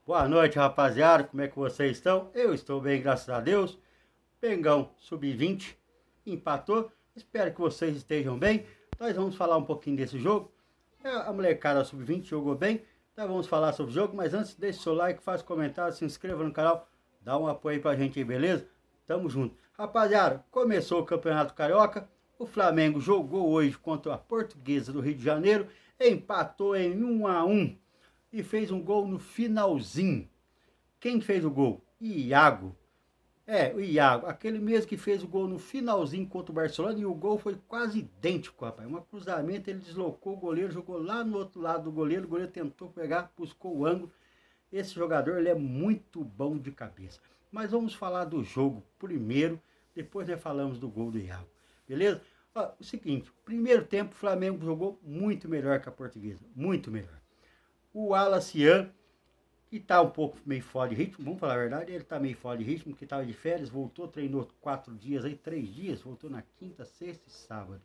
Boa noite, rapaziada. Como é que vocês estão? Eu estou bem, graças a Deus. Pengão sub-20 empatou. Espero que vocês estejam bem. Nós vamos falar um pouquinho desse jogo. A molecada sub-20 jogou bem. Nós vamos falar sobre o jogo, mas antes deixe seu like, faça comentário, se inscreva no canal, dá um apoio aí pra gente aí, beleza? Tamo junto. Rapaziada, começou o Campeonato Carioca. O Flamengo jogou hoje contra a Portuguesa do Rio de Janeiro, empatou em 1-1 e fez um gol no finalzinho. Quem fez o gol? Iago. O Iago, aquele mesmo que fez o gol no finalzinho contra o Barcelona, e o gol foi quase idêntico, rapaz. Um cruzamento, ele deslocou o goleiro, jogou lá no outro lado do goleiro, o goleiro tentou pegar, buscou o ângulo. Esse jogador, ele é muito bom de cabeça. Mas vamos falar do jogo primeiro, depois nós falamos do gol do Iago, beleza? Ó, o seguinte, primeiro tempo o Flamengo jogou muito melhor que a Portuguesa, muito melhor. O Alacian, que tá um pouco meio fora de ritmo, vamos falar a verdade, ele tá meio fora de ritmo, porque tava de férias, voltou, treinou 4 dias aí, 3 dias, voltou na quinta, sexta e sábado.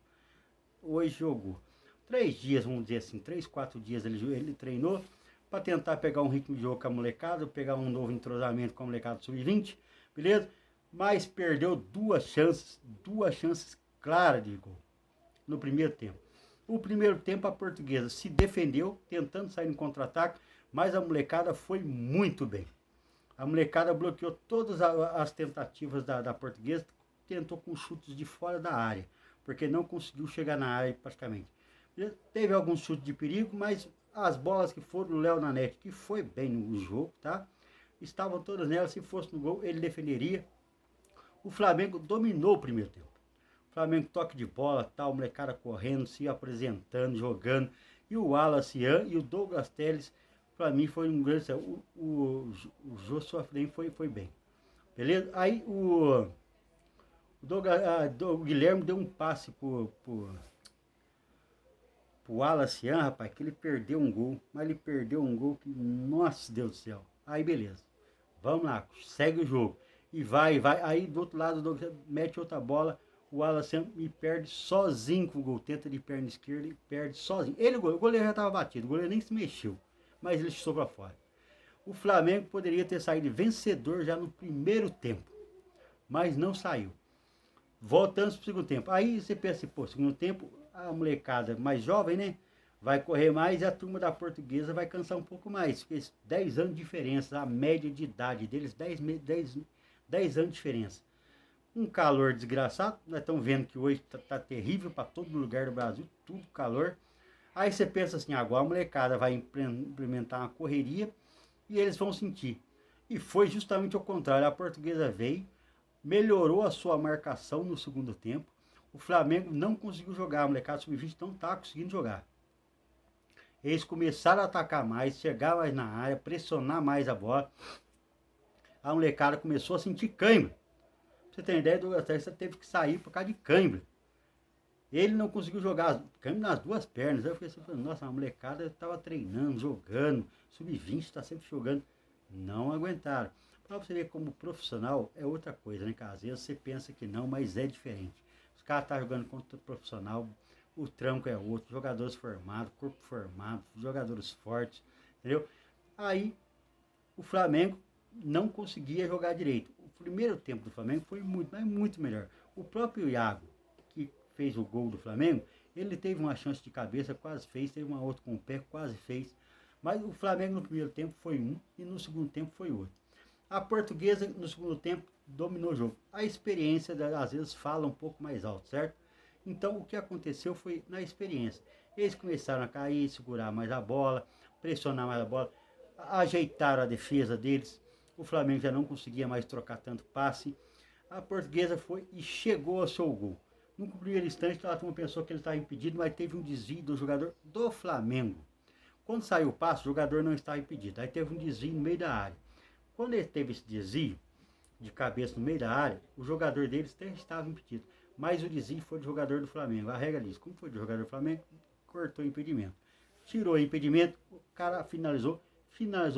Hoje jogou. 3 dias, vamos dizer assim, 3, 4 dias ele treinou para tentar pegar um ritmo de jogo com a molecada, pegar um novo entrosamento com a molecada sub-20, beleza? Mas perdeu duas chances claras de gol no primeiro tempo. O primeiro tempo a Portuguesa se defendeu, tentando sair no contra-ataque, mas a molecada foi muito bem. A molecada bloqueou todas as tentativas da Portuguesa, tentou com chutes de fora da área, porque não conseguiu chegar na área praticamente. Teve alguns chutes de perigo, mas as bolas que foram do Léo Nanete, que foi bem no jogo, tá? Estavam todas nelas, se fosse no gol, ele defenderia. O Flamengo dominou o primeiro tempo. O Flamengo toque de bola, tal, molecada correndo, se apresentando, jogando. E o Alacian e o Douglas Teles, para mim, foi um grande... O Joshua Frei foi bem. Beleza? Aí o Guilherme deu um passe pro Alacian, rapaz, que ele perdeu um gol. Mas ele perdeu um gol que, nossa Deus do céu. Aí beleza. Vamos lá, segue o jogo. E vai. Aí do outro lado, o Douglas mete outra bola. O Alacian me perde sozinho com o gol. Tenta de perna esquerda e perde sozinho. O goleiro já estava batido. O goleiro nem se mexeu. Mas ele chutou para fora. O Flamengo poderia ter saído vencedor já no primeiro tempo. Mas não saiu. Voltamos para o segundo tempo. Aí você pensa, pô, segundo tempo, a molecada mais jovem, né? Vai correr mais e a turma da Portuguesa vai cansar um pouco mais. Porque 10 anos de diferença, a média de idade deles, 10 anos de diferença. Um calor desgraçado, nós estamos vendo que hoje tá terrível para todo lugar do Brasil, tudo calor. Aí você pensa assim, agora a molecada vai implementar uma correria e eles vão sentir. E foi justamente o contrário, a Portuguesa veio, melhorou a sua marcação no segundo tempo, o Flamengo não conseguiu jogar, a molecada sub-20 não está conseguindo jogar. Eles começaram a atacar mais, chegar mais na área, pressionar mais a bola. A molecada começou a sentir cãibra. Pra você ter ideia, o Douglas Terça teve que sair por causa de cãibra. Ele não conseguiu jogar cãibra nas duas pernas. Aí eu fiquei assim, nossa, a molecada estava treinando, jogando, sub-20 está sempre jogando. Não aguentaram. Para você ver como profissional é outra coisa, né, cara? Às vezes você pensa que não, mas é diferente. Os caras estão jogando contra o profissional, o tranco é outro, jogadores formados, corpo formado, jogadores fortes, entendeu? Aí o Flamengo não conseguia jogar direito. O primeiro tempo do Flamengo foi muito melhor. O próprio Iago, que fez o gol do Flamengo, ele teve uma chance de cabeça, quase fez, teve uma outra com o pé, quase fez. Mas o Flamengo no primeiro tempo foi um e no segundo tempo foi outro. A Portuguesa no segundo tempo dominou o jogo. A experiência às vezes fala um pouco mais alto, certo? Então o que aconteceu foi na experiência. Eles começaram a cair, segurar mais a bola, pressionar mais a bola, ajeitaram a defesa deles. O Flamengo já não conseguia mais trocar tanto passe. A Portuguesa foi e chegou ao seu gol. No primeiro instante, a turma pensou que ele estava impedido, mas teve um desvio do jogador do Flamengo. Quando saiu o passe, o jogador não estava impedido. Aí teve um desvio no meio da área. Quando ele teve esse desvio de cabeça no meio da área, o jogador deles estava impedido. Mas o desvio foi do jogador do Flamengo. A regra diz, como foi do jogador do Flamengo, cortou o impedimento. Tirou o impedimento, o cara finalizou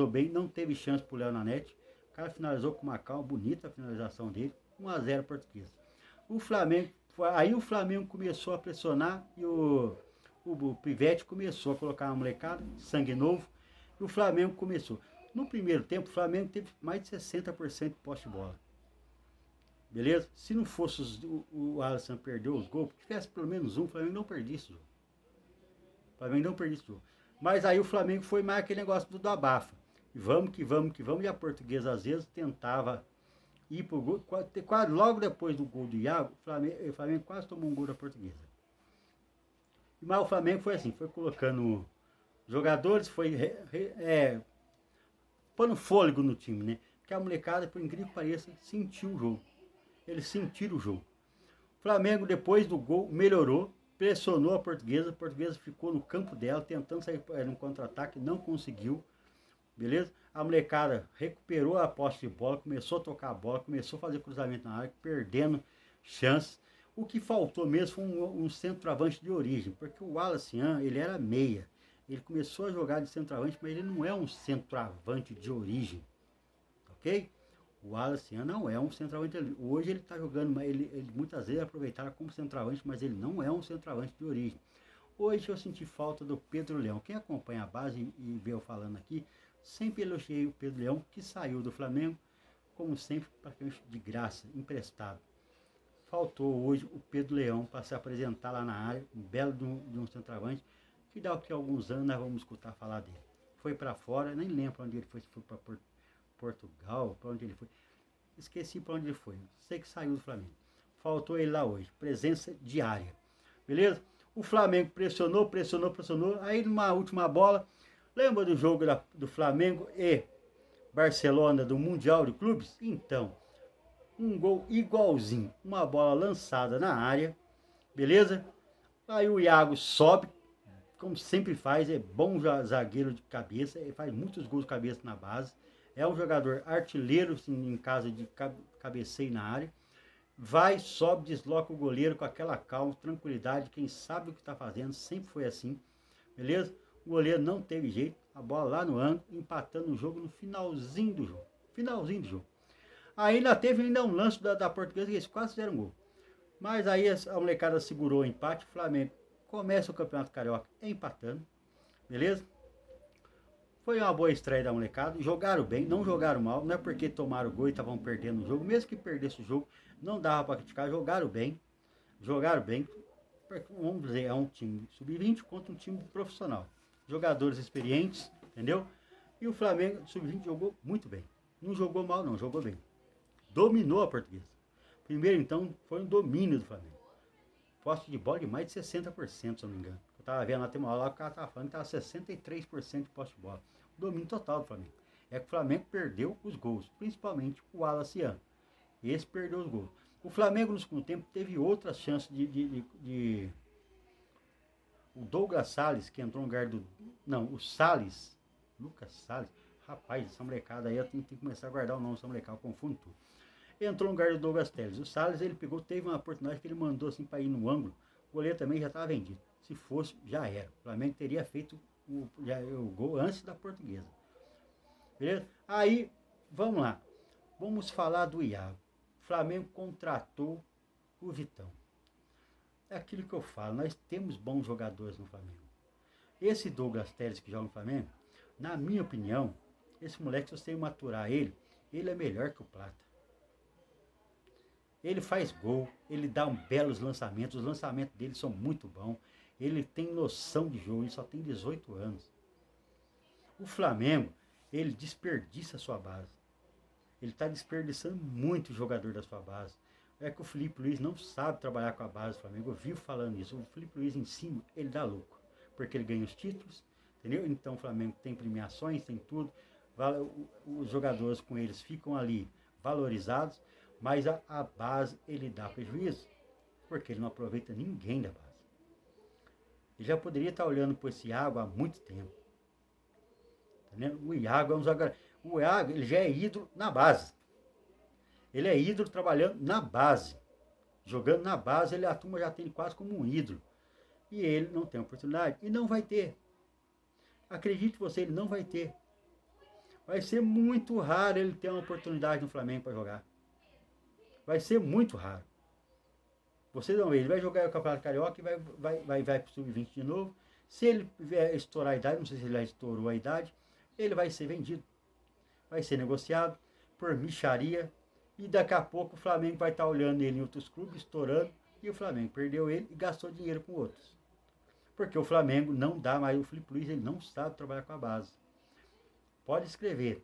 bem, não teve chance pro Léo Nanete. O cara finalizou com uma calma, bonita a finalização dele, 1-0 Portuguesa. Aí o Flamengo começou a pressionar e o Pivete começou a colocar uma molecada, sangue novo, e o Flamengo começou. No primeiro tempo, o Flamengo teve mais de 60% de posse de bola. Beleza? Se não fosse o Alisson perder os gols, se tivesse pelo menos um, o Flamengo não perdia esse jogo. O Flamengo não perdia esse jogo. Mas aí o Flamengo foi mais aquele negócio do abafa. E vamos que vamos que vamos. E a Portuguesa às vezes tentava ir pro gol. Quase logo depois do gol do Iago, o Flamengo quase tomou um gol da Portuguesa. Mas o Flamengo foi assim, foi colocando jogadores, foi pondo fôlego no time, né? Porque a molecada, por incrível que pareça, sentiu o jogo. Eles sentiram o jogo. O Flamengo, depois do gol, melhorou, pressionou a Portuguesa ficou no campo dela, tentando sair no contra-ataque, não conseguiu, beleza? A molecada recuperou a posse de bola, começou a tocar a bola, começou a fazer cruzamento na área, perdendo chances. O que faltou mesmo foi um centroavante de origem, porque o Wallace ele era meia. Ele começou a jogar de centroavante, mas ele não é um centroavante de origem, ok? O Wallace não é um centroavante. Hoje ele está jogando, mas ele muitas vezes aproveitava como centroavante, mas ele não é um centroavante de origem. Hoje eu senti falta do Pedro Leão. Quem acompanha a base e vê eu falando aqui, sempre elogiei o Pedro Leão, que saiu do Flamengo, como sempre, praticamente de graça, emprestado. Faltou hoje o Pedro Leão para se apresentar lá na área, um belo de um centroavante, que daqui a alguns anos nós vamos escutar falar dele. Foi para fora, nem lembro onde ele foi, se foi para Portugal, para onde ele foi. Esqueci para onde ele foi. Sei que saiu do Flamengo. Faltou ele lá hoje. Presença diária. Beleza? O Flamengo pressionou. Aí numa última bola, lembra do jogo do Flamengo e Barcelona do Mundial de Clubes? Então, um gol igualzinho. Uma bola lançada na área. Beleza? Aí o Iago sobe, como sempre faz, é bom zagueiro de cabeça, ele faz muitos gols de cabeça na base. É um jogador artilheiro assim, em casa de cabeceio na área. Vai, sobe, desloca o goleiro com aquela calma, tranquilidade. Quem sabe o que está fazendo, sempre foi assim. Beleza? O goleiro não teve jeito. A bola lá no ângulo, empatando o jogo no finalzinho do jogo. Ainda teve um lance da Portuguesa que eles quase fizeram um gol. Mas aí a molecada segurou o empate. O Flamengo começa o Campeonato Carioca empatando. Beleza? Foi uma boa estreia da molecada, jogaram bem, não jogaram mal, não é porque tomaram o gol e estavam perdendo o jogo, mesmo que perdesse o jogo, não dava para criticar, jogaram bem, vamos dizer, é um time sub-20 contra um time profissional, jogadores experientes, entendeu? E o Flamengo sub-20 jogou muito bem, não jogou mal não, jogou bem, dominou a Portuguesa. Primeiro então, foi um domínio do Flamengo, posse de bola de mais de 60%, se eu não me engano. Eu tava vendo lá, tem uma hora lá que o cara tava falando que tava 63% de posse de bola. O domínio total do Flamengo. É que o Flamengo perdeu os gols, principalmente o Wallace. Esse perdeu os gols. O Flamengo no segundo tempo teve outras chances o Douglas Salles, que entrou no lugar do... Não, o Salles. Lucas Salles. Rapaz, essa molecada aí eu tenho que começar a guardar o nome dessa molecada, eu confundo tudo. Entrou no lugar do Douglas Telles. O Salles, ele teve uma oportunidade que ele mandou assim para ir no ângulo. O goleiro também já estava vendido. Se fosse, já era. O Flamengo teria feito o gol antes da Portuguesa. Beleza? Aí, vamos lá. Vamos falar do Iago. O Flamengo contratou o Vitão. É aquilo que eu falo. Nós temos bons jogadores no Flamengo. Esse Douglas Telles que joga no Flamengo, na minha opinião, esse moleque, se você maturar ele é melhor que o Plata. Ele faz gol, ele dá belos lançamentos, os lançamentos dele são muito bons, ele tem noção de jogo, ele só tem 18 anos. O Flamengo, ele desperdiça a sua base. Ele está desperdiçando muito o jogador da sua base. É que o Felipe Luiz não sabe trabalhar com a base do Flamengo, eu vivo falando isso. O Felipe Luiz em cima, ele dá lucro, porque ele ganha os títulos, entendeu? Então o Flamengo tem premiações, tem tudo, os jogadores com eles ficam ali valorizados, mas a base ele dá prejuízo, porque ele não aproveita ninguém da base. Ele já poderia estar olhando para esse Iago há muito tempo. Entendeu? O Iago é um jogador. O Iago ele já é ídolo na base. Ele é ídolo trabalhando na base. Jogando na base, a turma já tem ele quase como um ídolo. E ele não tem oportunidade. E não vai ter. Acredite você, ele não vai ter. Vai ser muito raro ele ter uma oportunidade no Flamengo para jogar. Vai ser muito raro. Vocês vão ver, ele vai jogar o Campeonato Carioca e vai para o Sub-20 de novo. Se ele estourar a idade, não sei se ele já estourou a idade, ele vai ser vendido. vai ser negociado por mixaria. E daqui a pouco o Flamengo vai estar olhando ele em outros clubes, estourando. E o Flamengo perdeu ele e gastou dinheiro com outros. Porque o Flamengo não dá mais, o Filipe Luiz ele não sabe trabalhar com a base. Pode escrever.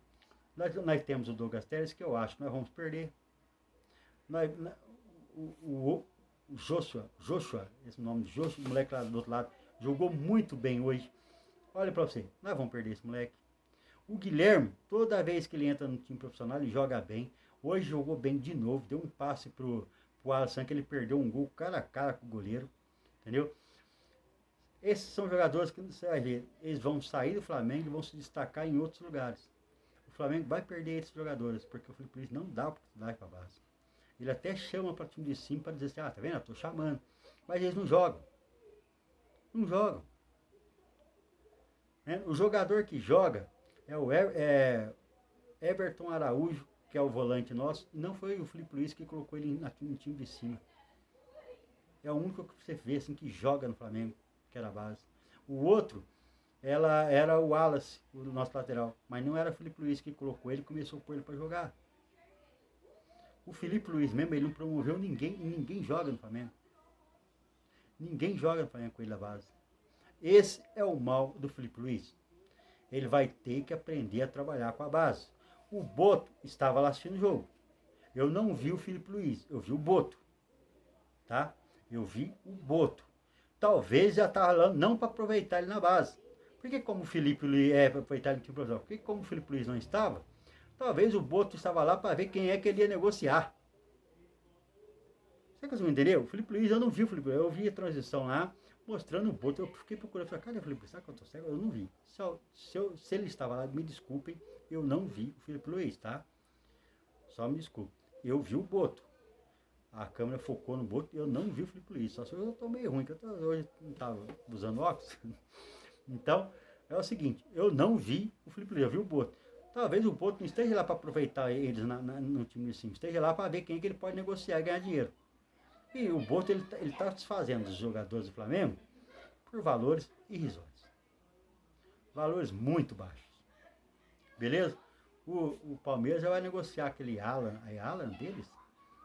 Nós temos o Douglas Teres, que eu acho que nós vamos perder. O Joshua, esse nome de Joshua, o moleque lá do outro lado, jogou muito bem hoje. Olha pra você, nós vamos perder esse moleque. O Guilherme, toda vez que ele entra no time profissional, ele joga bem. Hoje jogou bem de novo, deu um passe pro Alisson, que ele perdeu um gol cara a cara com o goleiro. Entendeu? Esses são jogadores que você vai ver, eles vão sair do Flamengo e vão se destacar em outros lugares. O Flamengo vai perder esses jogadores, porque o Filipe Luiz não dá oportunidade para a base. Ele até chama para o time de cima para dizer assim, tá vendo, eu tô chamando. Mas eles não jogam. Não jogam. O jogador que joga é o Everton Araújo, que é o volante nosso, e não foi o Filipe Luiz que colocou ele no time de cima. É o único que você vê assim, que joga no Flamengo, que era a base. O outro era o Wallace, o nosso lateral, mas não era o Filipe Luiz que colocou ele, começou a pôr ele para jogar. O Filipe Luiz mesmo, ele não promoveu ninguém, e ninguém joga no Flamengo. Ninguém joga no Flamengo com ele na base. Esse é o mal do Filipe Luiz. Ele vai ter que aprender a trabalhar com a base. O Boto estava lá assistindo o jogo. Eu não vi o Filipe Luiz, eu vi o Boto. Tá? Eu vi o Boto. Talvez já estava lá não para aproveitar ele na base. Porque como o Filipe Luiz para aproveitar ele no time profissional? Porque como o Filipe Luiz não estava, talvez o Boto estava lá para ver quem é que ele ia negociar. Você conseguiu entender? O Filipe Luiz, eu não vi o Filipe Luiz. Eu vi a transição lá, mostrando o Boto. Eu fiquei procurando. Falei, cadê o Filipe Luiz? Sabe que eu tô cego? Eu não vi. Se ele estava lá, me desculpem, eu não vi o Filipe Luiz, tá? Só me desculpe. Eu vi o Boto. A câmera focou no Boto e eu não vi o Filipe Luiz. Só se eu tô meio ruim, que hoje não estava usando óculos. Então, é o seguinte, eu não vi o Filipe Luiz, eu vi o Boto. Talvez o Boto não esteja lá para aproveitar eles no time de cima, esteja lá para ver quem é que ele pode negociar e ganhar dinheiro. E o Boto, ele tá desfazendo os jogadores do Flamengo por valores irrisórios. Valores muito baixos. Beleza? O Palmeiras já vai negociar aquele Alan deles,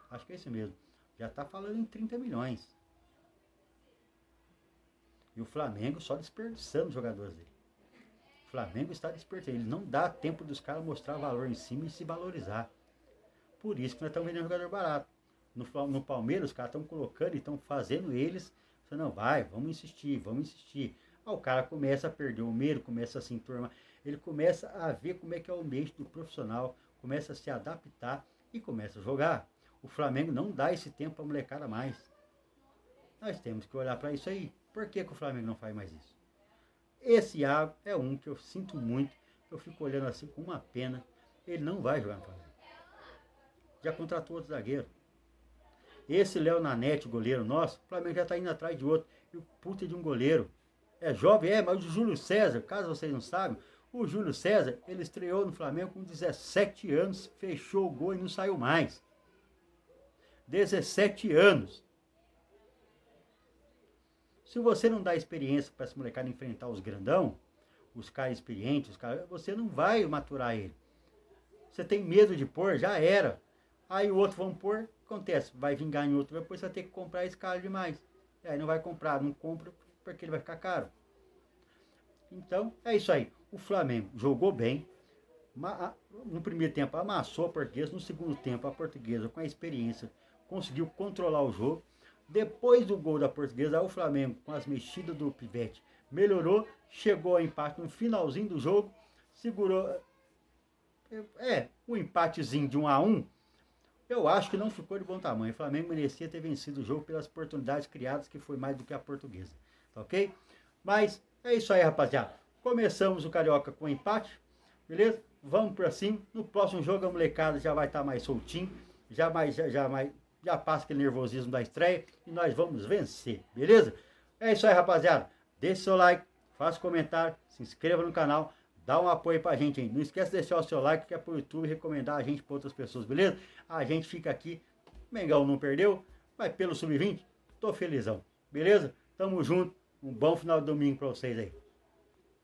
acho que é esse mesmo. Já está falando em 30 milhões. E o Flamengo só desperdiçando os jogadores dele. O Flamengo está desperdiçando. Ele não dá tempo dos caras mostrar valor em cima e se valorizar. Por isso que nós estamos vendendo jogador barato. No Palmeiras, os caras estão colocando e estão fazendo eles. Você não vai, vamos insistir. Aí o cara começa a perder o medo, começa a se enturmar. Ele começa a ver como é que é o ambiente do profissional, começa a se adaptar e começa a jogar. O Flamengo não dá esse tempo para a molecada mais. Nós temos que olhar para isso aí. Por que o Flamengo não faz mais isso? Esse Iago é um que eu sinto muito, eu fico olhando assim com uma pena. Ele não vai jogar no Flamengo. Já contratou outro zagueiro. Esse Léo Nanete, goleiro nosso, o Flamengo já está indo atrás de outro. E o puta de um goleiro. É jovem, mas o Júlio César, caso vocês não sabem, o Júlio César, ele estreou no Flamengo com 17 anos, fechou o gol e não saiu mais. 17 anos. Se você não dá experiência para esse molecada enfrentar os grandão, os caras experientes, você não vai maturar ele. Você tem medo de pôr, já era. Aí o outro vão pôr, acontece, vai vingar em outro, depois você vai ter que comprar esse cara demais. E aí não vai comprar, não compra porque ele vai ficar caro. Então, é isso aí. O Flamengo jogou bem. No primeiro tempo amassou a Portuguesa. No segundo tempo a Portuguesa, com a experiência, conseguiu controlar o jogo. Depois do gol da Portuguesa, o Flamengo, com as mexidas do Pivete, melhorou. Chegou ao empate no finalzinho do jogo. Segurou um empatezinho de 1-1. Eu acho que não ficou de bom tamanho. O Flamengo merecia ter vencido o jogo pelas oportunidades criadas, que foi mais do que a Portuguesa. Tá ok? Mas é isso aí, rapaziada. Começamos o Carioca com empate. Beleza? Vamos pra cima. No próximo jogo a molecada já vai estar mais soltinho. Já passa aquele nervosismo da estreia. E nós vamos vencer. Beleza? É isso aí, rapaziada. Deixe seu like, faça comentário, se inscreva no canal. Dá um apoio pra gente aí. Não esquece de deixar o seu like, que é pro YouTube recomendar a gente pra outras pessoas, beleza? A gente fica aqui. Mengão não perdeu, mas pelo Sub-20, tô felizão. Beleza? Tamo junto. Um bom final de domingo pra vocês aí.